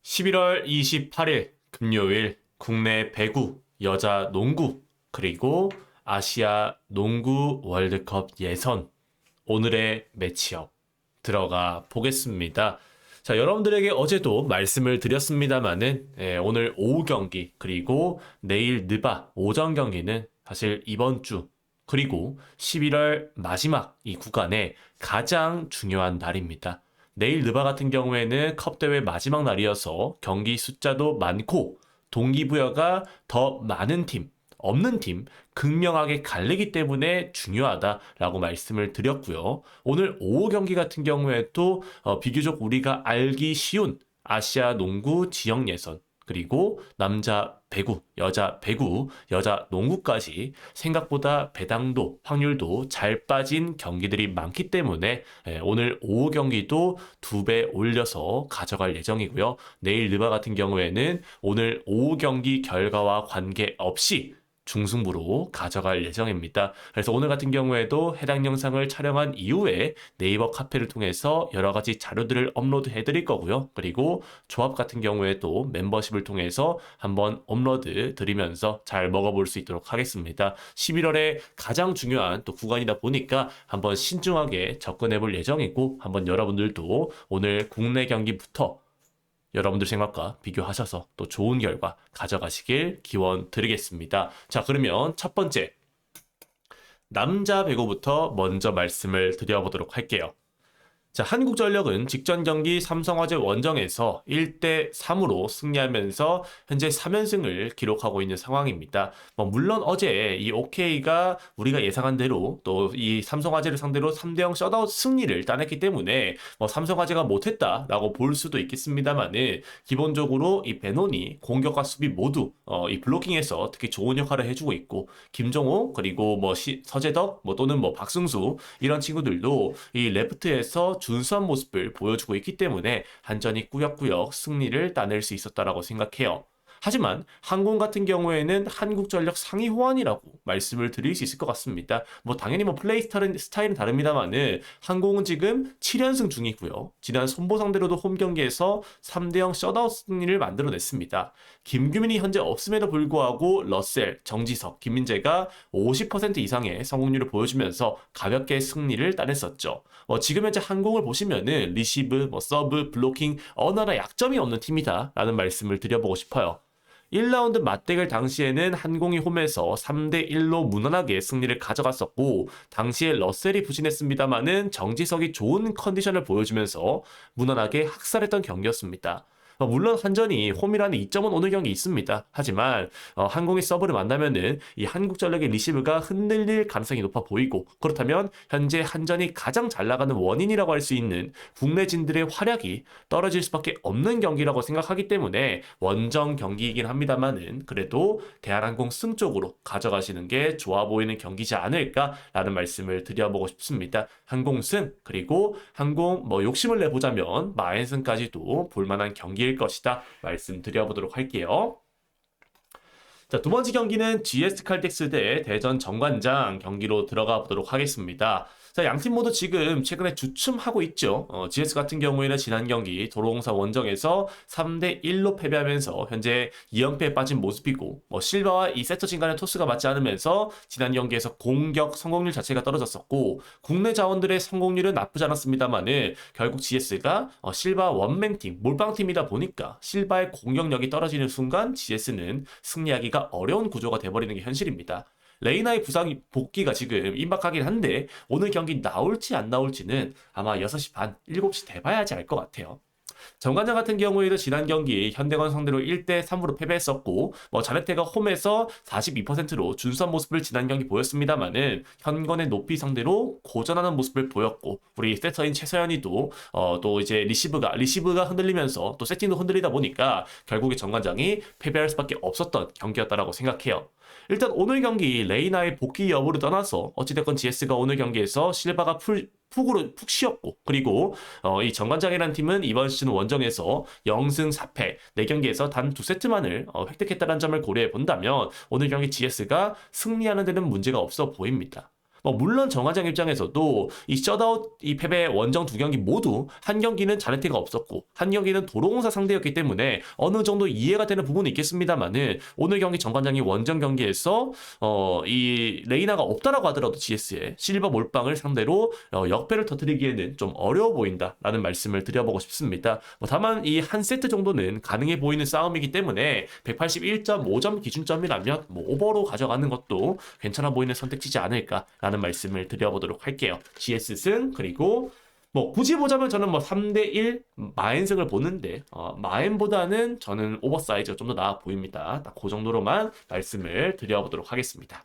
11월 28일 금요일 국내 배구, 여자 농구, 그리고 아시아 농구 월드컵 예선 오늘의 매치업 들어가 보겠습니다. 자, 여러분들에게 어제도 말씀을 드렸습니다마는 오늘 오후 경기 그리고 내일 느바 오전 경기는 사실 이번 주 그리고 11월 마지막 이 구간에 가장 중요한 날입니다. 내일 느바 같은 경우에는 컵 대회 마지막 날이어서 경기 숫자도 많고 동기부여가 더 많은 팀, 없는 팀 극명하게 갈리기 때문에 중요하다라고 말씀을 드렸고요. 오늘 오후 경기 같은 경우에도 비교적 우리가 알기 쉬운 아시아 농구 지역 예선 그리고 남자 배구, 여자 배구, 여자 농구까지 생각보다 배당도, 확률도 잘 빠진 경기들이 많기 때문에 오늘 오후 경기도 2배 올려서 가져갈 예정이고요. 내일 느바 같은 경우에는 오늘 오후 경기 결과와 관계없이 중승부로 가져갈 예정입니다. 그래서 오늘 같은 경우에도 해당 영상을 촬영한 이후에 네이버 카페를 통해서 여러 가지 자료들을 업로드 해드릴 거고요. 그리고 조합 같은 경우에도 멤버십을 통해서 한번 업로드 드리면서 잘 먹어볼 수 있도록 하겠습니다. 11월에 가장 중요한 또 구간이다 보니까 한번 신중하게 접근해 볼 예정이고 한번 여러분들도 오늘 국내 경기부터 여러분들 생각과 비교하셔서 또 좋은 결과 가져가시길 기원 드리겠습니다. 자, 그러면 첫 번째 남자 배구부터 먼저 말씀을 드려보도록 할게요. 자, 한국전력은 직전 경기 삼성화재 원정에서 1대3으로 승리하면서 현재 3연승을 기록하고 있는 상황입니다. 물론 어제 이 OK가 우리가 예상한 대로 또 이 삼성화재를 상대로 3대0 셧아웃 승리를 따냈기 때문에 삼성화재가 못했다라고 볼 수도 있겠습니다만은 기본적으로 이 베논이 공격과 수비 모두 이 블로킹에서 특히 좋은 역할을 해주고 있고 김정호 그리고 서재덕 또는 박승수 이런 친구들도 이 레프트에서 준수한 모습을 보여주고 있기 때문에 한전이 꾸역꾸역 승리를 따낼 수 있었다라고 생각해요. 하지만 항공 같은 경우에는 한국전력 상위 호환이라고 말씀을 드릴 수 있을 것 같습니다. 당연히 플레이 스타일은 다릅니다만은 항공은 지금 7연승 중이고요. 지난 손보 상대로도 홈 경기에서 3대0 셧아웃 승리를 만들어냈습니다. 김규민이 현재 없음에도 불구하고 러셀, 정지석, 김민재가 50% 이상의 성공률을 보여주면서 가볍게 승리를 따냈었죠. 지금 현재 항공을 보시면은 리시브, 서브, 블로킹 어느 하나 약점이 없는 팀이다라는 말씀을 드려보고 싶어요. 1라운드 맞대결 당시에는 한공이 홈에서 3대1로 무난하게 승리를 가져갔었고 당시에 러셀이 부진했습니다마는 정지석이 좋은 컨디션을 보여주면서 무난하게 학살했던 경기였습니다. 물론 한전이 홈이라는 이점은 오늘 경기 있습니다. 하지만 한공이 서브를 만나면은 이 한국전력의 리시브가 흔들릴 가능성이 높아 보이고 그렇다면 현재 한전이 가장 잘 나가는 원인이라고 할 수 있는 국내진들의 활약이 떨어질 수밖에 없는 경기라고 생각하기 때문에 원정 경기이긴 합니다만은 그래도 대한항공 승 쪽으로 가져가시는 게 좋아 보이는 경기지 않을까라는 말씀을 드려보고 싶습니다. 항공 승 그리고 항공 욕심을 내보자면 마엔승까지도 볼만한 경기일 것이다 말씀드려보도록 할게요. 자, 두 번째 경기는 GS 칼텍스 대 대전 정관장 경기로 들어가 보도록 하겠습니다. 자, 양팀 모두 지금 최근에 주춤하고 있죠. GS 같은 경우에는 지난 경기 도로공사 원정에서 3대1로 패배하면서 현재 2연패에 빠진 모습이고 실바와 이 세터진 간의 토스가 맞지 않으면서 지난 경기에서 공격 성공률 자체가 떨어졌었고 국내 자원들의 성공률은 나쁘지 않았습니다만은 결국 GS가 실바 원맹팀, 몰빵팀이다 보니까 실바의 공격력이 떨어지는 순간 GS는 승리하기가 어려운 구조가 돼버리는 게 현실입니다. 레이나의 부상 복귀가 지금 임박하긴 한데 오늘 경기 나올지 안 나올지는 아마 6시 반, 7시 돼봐야지 알 것 같아요. 정관장 같은 경우에도 지난 경기 현대건 상대로 1대3으로 패배했었고 자네테가 홈에서 42%로 준수한 모습을 지난 경기 보였습니다만은 현건의 높이 상대로 고전하는 모습을 보였고 우리 세터인 최서연이도 또 이제 리시브가 흔들리면서 또 세팅도 흔들리다 보니까 결국에 정관장이 패배할 수밖에 없었던 경기였다라고 생각해요. 일단 오늘 경기 레이나의 복귀 여부를 떠나서 어찌됐건 GS가 오늘 경기에서 실바가 푹 쉬었고 그리고 이 정관장이라는 팀은 이번 시즌 원정에서 0승 4패 4경기에서 단 2세트만을 획득했다는 점을 고려해 본다면 오늘 경기 GS가 승리하는 데는 문제가 없어 보입니다. 물론 정관장 입장에서도 이 셧아웃 이 패배 원정 두 경기 모두 한 경기는 자네티가 없었고 한 경기는 도로공사 상대였기 때문에 어느 정도 이해가 되는 부분은 있겠습니다만은 오늘 경기 정관장이 원정 경기에서 이 레이나가 없다라고 하더라도 GS에 실버 몰빵을 상대로 역패를 터뜨리기에는 좀 어려워 보인다라는 말씀을 드려보고 싶습니다. 다만 이 한 세트 정도는 가능해 보이는 싸움이기 때문에 181.5점 기준점이라면 오버로 가져가는 것도 괜찮아 보이는 선택지지 않을까라는 말씀을 드려보도록 할게요. GS 승 그리고 굳이 보자면 저는 3대1 마엔승을 보는데 마엔보다는 저는 오버사이즈가 좀 더 나아 보입니다. 딱 그 정도로만 말씀을 드려보도록 하겠습니다.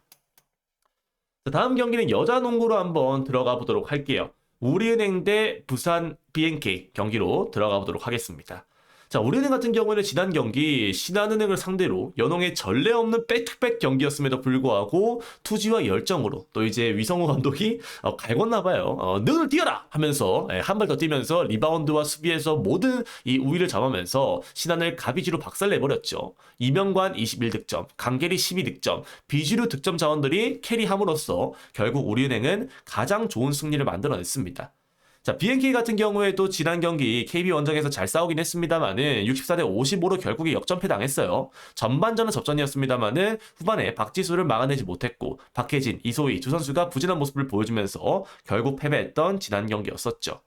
다음 경기는 여자 농구로 한번 들어가 보도록 할게요. 우리은행 대 부산 BNK 경기로 들어가 보도록 하겠습니다. 자, 우리은행 같은 경우에는 지난 경기 신한은행을 상대로 연홍의 전례 없는 백투백 경기였음에도 불구하고 투지와 열정으로 또 이제 위성호 감독이 갈궜나 봐요. 눈을 띄어라 하면서 한 발 더 뛰면서 리바운드와 수비에서 모든 이 우위를 잡으면서 신한을 가비지로 박살내버렸죠. 이명관 21득점, 강계리 12득점, 비주류 득점 자원들이 캐리함으로써 결국 우리은행은 가장 좋은 승리를 만들어냈습니다. 자, BNK 같은 경우에도 지난 경기 KB 원정에서 잘 싸우긴 했습니다만은 64대 55로 결국에 역전패 당했어요. 전반전은 접전이었습니다만은 후반에 박지수를 막아내지 못했고 박혜진, 이소희 두 선수가 부진한 모습을 보여주면서 결국 패배했던 지난 경기였었죠.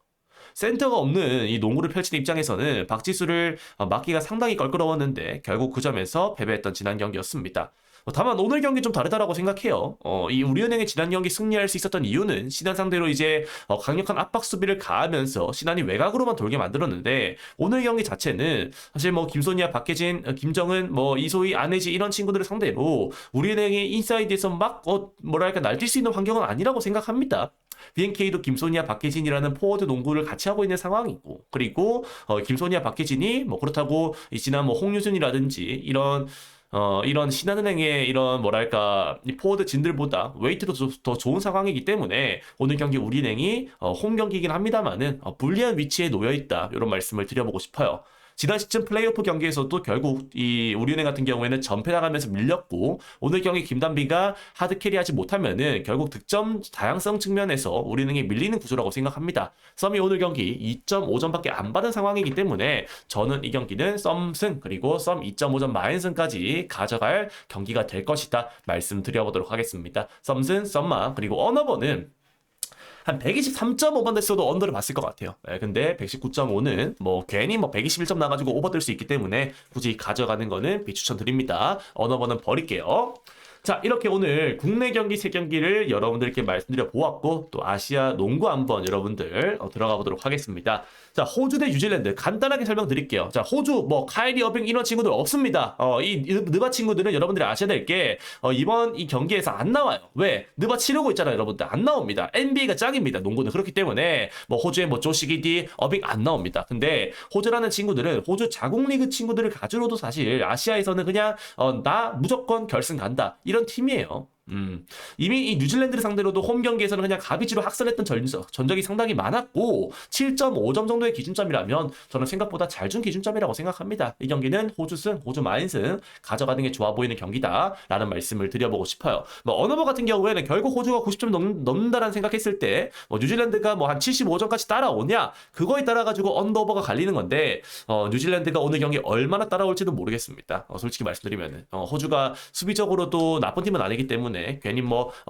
센터가 없는 이 농구를 펼치는 입장에서는 박지수를 막기가 상당히 껄끄러웠는데 결국 그 점에서 패배했던 지난 경기였습니다. 다만 오늘 경기 좀 다르다라고 생각해요. 이 우리은행이 지난 경기 승리할 수 있었던 이유는 신한 상대로 이제 강력한 압박 수비를 가하면서 신한이 외곽으로만 돌게 만들었는데 오늘 경기 자체는 사실 김소니아, 박혜진, 김정은, 이소희, 안혜지 이런 친구들을 상대로 우리은행이 인사이드에서 막 날뛸 수 있는 환경은 아니라고 생각합니다. BNK도 김소니아, 박혜진이라는 포워드 농구를 같이 하고 있는 상황이고 그리고 김소니아, 박혜진이 그렇다고 지난 홍유준이라든지 이런 신한은행의 이런 이 포워드 진들보다 웨이트도 더 좋은 상황이기 때문에 오늘 경기 우리은행이 홈 경기이긴 합니다만은 불리한 위치에 놓여 있다 이런 말씀을 드려보고 싶어요. 지난 시즌 플레이오프 경기에서도 결국 이 우리은행 같은 경우에는 전패 나가면서 밀렸고 오늘 경기 김단비가 하드 캐리하지 못하면은 결국 득점 다양성 측면에서 우리은행이 밀리는 구조라고 생각합니다. 썸이 오늘 경기 2.5점밖에 안 받은 상황이기 때문에 저는 이 경기는 썸승 그리고 썸 2.5점 마인승까지 가져갈 경기가 될 것이다 말씀드려보도록 하겠습니다. 썸승, 썸마 그리고 언어버는 한 123.5번 됐어도 언더를 봤을 것 같아요. 근데 119.5는 괜히 121점 나가지고 오버 뜰 수 있기 때문에 굳이 가져가는 거는 비추천드립니다. 언어버는 버릴게요. 자, 이렇게 오늘 국내 경기 3경기를 여러분들께 말씀드려 보았고 또 아시아 농구 한번 여러분들 들어가 보도록 하겠습니다. 자, 호주 대 뉴질랜드 간단하게 설명드릴게요. 자, 호주 카이리 어빙 이런 친구들 없습니다. 이 느바 친구들은 여러분들이 아셔야 될 게 이번 이 경기에서 안 나와요. 왜? 느바 치르고 있잖아요, 여러분들. 안 나옵니다. NBA가 짱입니다. 농구는. 그렇기 때문에 호주의 조시기디 어빙 안 나옵니다. 근데 호주라는 친구들은 호주 자국 리그 친구들을 가지고도 사실 아시아에서는 그냥 나 무조건 결승 간다. 이런 팀이에요. 이미 이 뉴질랜드를 상대로도 홈 경기에서는 그냥 가비지로 학살했던 전적이 상당히 많았고 7.5점 정도의 기준점이라면 저는 생각보다 잘 준 기준점이라고 생각합니다. 이 경기는 호주승, 호주 마인승 가져가는 게 좋아 보이는 경기다 라는 말씀을 드려보고 싶어요. 언어버 같은 경우에는 결국 호주가 90점 넘는다라는 생각했을 때 뉴질랜드가 한 75점까지 따라오냐 그거에 따라 가지고 언더버가 갈리는 건데 뉴질랜드가 오늘 경기 얼마나 따라올지도 모르겠습니다. 솔직히 말씀드리면 호주가 수비적으로도 나쁜 팀은 아니기 때문에 괜히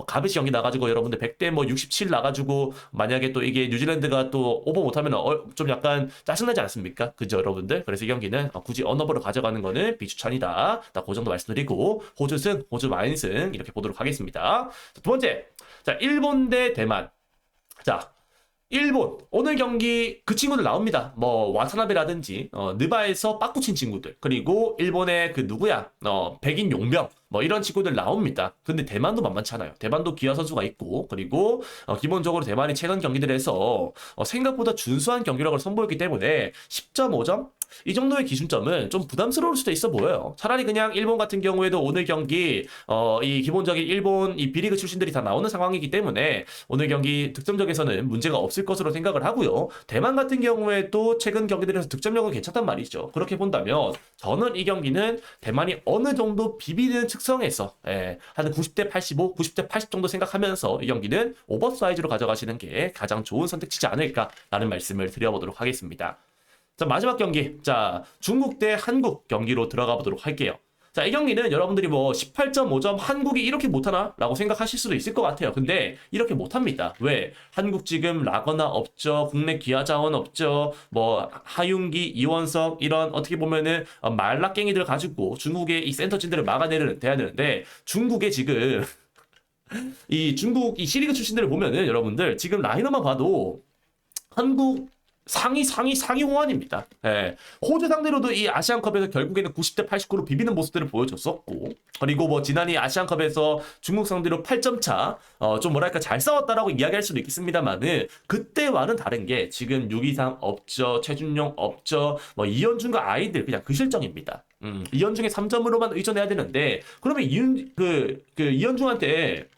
가비지 경기 나가지고 여러분들 100대 67 나가지고 만약에 또 이게 뉴질랜드가 또 오버 못하면 좀 약간 짜증나지 않습니까? 그죠 여러분들? 그래서 이 경기는 굳이 언어버로 가져가는 거는 비추천이다. 딱 그 정도 말씀드리고 호주승, 호주 마인승 이렇게 보도록 하겠습니다. 두 번째, 자 일본 대 대만. 자 일본 오늘 경기 그 친구들 나옵니다. 와타나베라든지 느바에서 빠꾸친 친구들 그리고 일본의 그 누구야 백인 용병 이런 친구들 나옵니다. 근데 대만도 만만찮아요. 대만도 기아 선수가 있고 그리고 기본적으로 대만이 최근 경기들에서 생각보다 준수한 경기력을 선보였기 때문에 10.5점? 이 정도의 기준점은 좀 부담스러울 수도 있어 보여요. 차라리 그냥 일본 같은 경우에도 오늘 경기 이 기본적인 일본 이 B리그 출신들이 다 나오는 상황이기 때문에 오늘 경기 득점적에서는 문제가 없을 것으로 생각을 하고요. 대만 같은 경우에도 최근 경기들에서 득점력은 괜찮단 말이죠. 그렇게 본다면 저는 이 경기는 대만이 어느 정도 비비는 특성에서 한 90대 85, 90대 80 정도 생각하면서 이 경기는 오버사이즈로 가져가시는 게 가장 좋은 선택지지 않을까라는 말씀을 드려보도록 하겠습니다. 자, 마지막 경기. 자, 중국 대 한국 경기로 들어가 보도록 할게요. 자, 이 경기는 여러분들이 뭐 18.5점 한국이 이렇게 못하나? 라고 생각하실 수도 있을 것 같아요. 근데 이렇게 못합니다. 왜? 한국 지금 라거나 없죠. 국내 기아 자원 없죠. 뭐 하윤기, 이원석 이런 어떻게 보면은 말라깽이들 가지고 중국의 이 센터진들을 막아내야 되는데 중국의 지금 이 중국 이 C리그 출신들을 보면은 여러분들 지금 라인업만 봐도 한국 상위 호환입니다. 호주 상대로도 이 아시안컵에서 결국에는 90대 89로 비비는 모습들을 보여줬었고, 그리고 뭐 지난해 아시안컵에서 중국 상대로 8점 차, 좀 뭐랄까 잘 싸웠다라고 이야기할 수도 있겠습니다만은 그때와는 다른 게 지금 유기상 없죠, 최준용 없죠, 뭐 이현중과 아이들 그냥 그 실정입니다. 이현중의 3점으로만 의존해야 되는데 그러면 이현중한테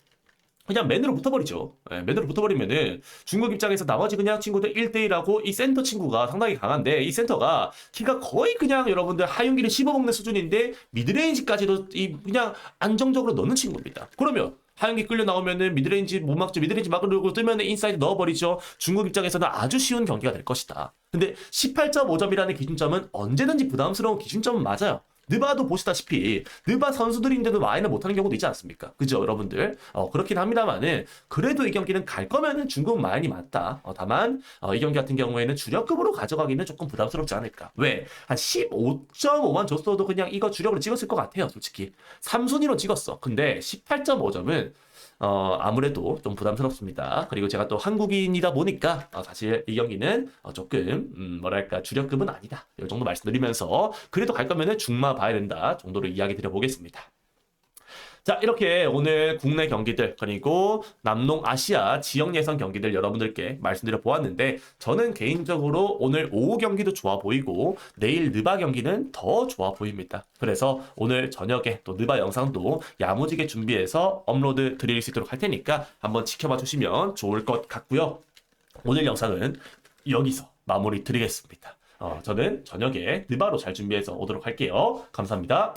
그냥 맨으로 붙어버리죠. 맨으로 붙어버리면은 중국 입장에서 나머지 그냥 친구들 1대1하고 이 센터 친구가 상당히 강한데 이 센터가 키가 거의 그냥 여러분들 하윤기를 씹어먹는 수준인데 미드레인지까지도 이 그냥 안정적으로 넣는 친구입니다. 그러면 하윤기 끌려 나오면은 미드레인지 못 막죠. 미드레인지 막으려고 뜨면 인사이드 넣어버리죠. 중국 입장에서는 아주 쉬운 경기가 될 것이다. 근데 18.5점이라는 기준점은 언제든지 부담스러운 기준점은 맞아요. 느바도 보시다시피 느바 선수들인데도 와인을 못하는 경우도 있지 않습니까? 그죠, 여러분들? 그렇긴 합니다만은 그래도 이 경기는 갈 거면은 중국 마인이 맞다. 다만 이 경기 같은 경우에는 주력급으로 가져가기는 조금 부담스럽지 않을까? 왜? 한 15.5만 줬어도 그냥 이거 주력으로 찍었을 것 같아요, 솔직히. 3순위로 찍었어. 근데 18.5점은 아무래도 좀 부담스럽습니다. 그리고 제가 또 한국인이다 보니까 사실 이 경기는 조금 뭐랄까 주력급은 아니다. 이 정도 말씀드리면서 그래도 갈 거면은 중마 봐야 된다 정도로 이야기 드려보겠습니다. 자, 이렇게 오늘 국내 경기들 그리고 남농 아시아 지역 예선 경기들 여러분들께 말씀드려 보았는데 저는 개인적으로 오늘 오후 경기도 좋아 보이고 내일 느바 경기는 더 좋아 보입니다. 그래서 오늘 저녁에 또 느바 영상도 야무지게 준비해서 업로드 드릴 수 있도록 할 테니까 한번 지켜봐 주시면 좋을 것 같고요. 오늘 영상은 여기서 마무리 드리겠습니다. 저는 저녁에 느바로 잘 준비해서 오도록 할게요. 감사합니다.